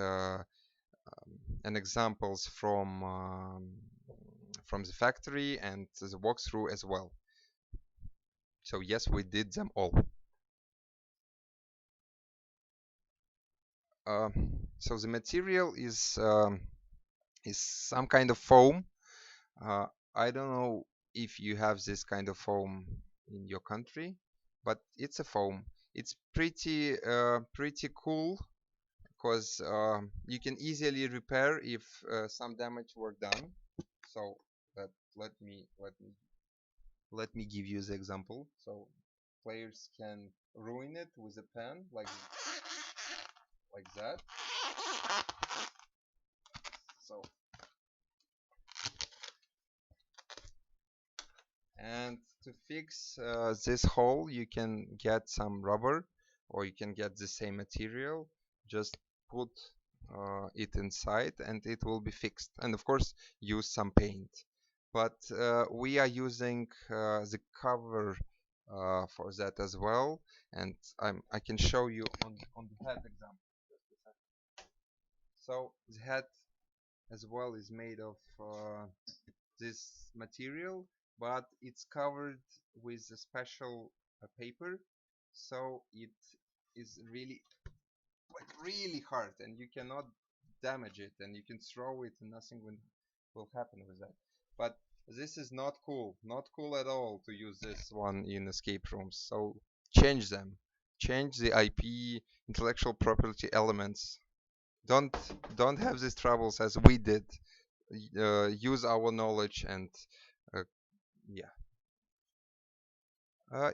an examples from the factory and the walkthrough as well. So yes, we did them all. So the material is some kind of foam. I don't know if you have this kind of foam in your country, but it's a foam. It's pretty cool because you can easily repair if some damage were done. So let me give you the example. So players can ruin it with a pen like that. So and to fix this hole, you can get some rubber, or you can get the same material. Just put it inside and it will be fixed, and of course use some paint. But we are using the cover for that as well, and I can show you on the head example. So the head as well is made of this material, but it's covered with a special paper, so it is really like really hard, and you cannot damage it, and you can throw it, and nothing will happen with that. But this is not cool, not cool at all to use this one in escape rooms. So change them, change the IP, intellectual property elements. Don't don't have these troubles as we did. Use our knowledge and uh, yeah.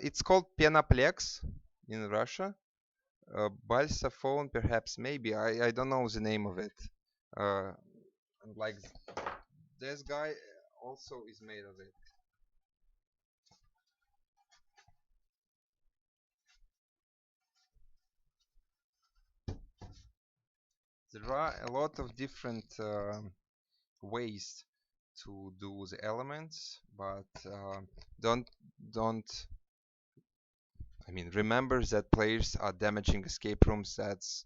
It's called Penaplex in Russia. Balsaphone, perhaps, maybe. I don't know the name of it. Uh, like this guy also is made of it. There are a lot of different ways to do the elements, but don't don't. I mean, remember that players are damaging escape rooms. That's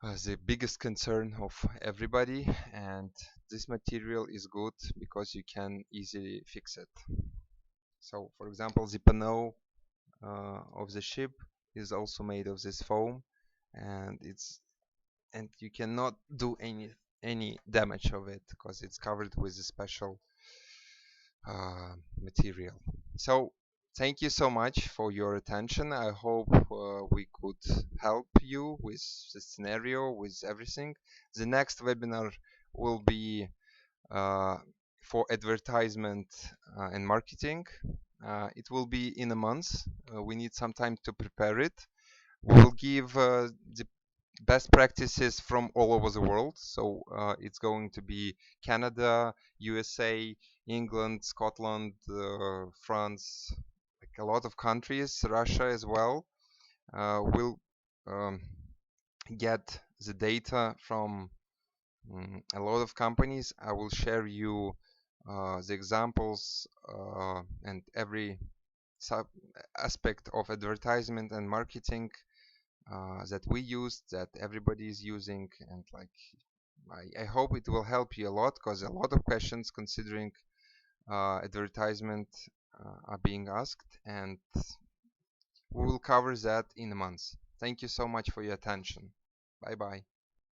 the biggest concern of everybody, and this material is good because you can easily fix it. So, for example, the panel of the ship is also made of this foam, and you cannot do any damage of it because it's covered with a special material. So thank you so much for your attention. I hope we could help you with the scenario, with everything. The next webinar will be uh, for advertisement and marketing. It will be in a month. We need some time to prepare it. We'll give the best practices from all over the world. So it's going to be Canada, USA, England, Scotland, France, like a lot of countries, Russia as well. We'll um, get the data from a lot of companies. I will share you the examples and every sub aspect of advertisement and marketing that we used, that everybody is using, and like I hope it will help you a lot because a lot of questions considering advertisement are being asked, and we will cover that in a month. Thank you so much for your attention. Bye bye.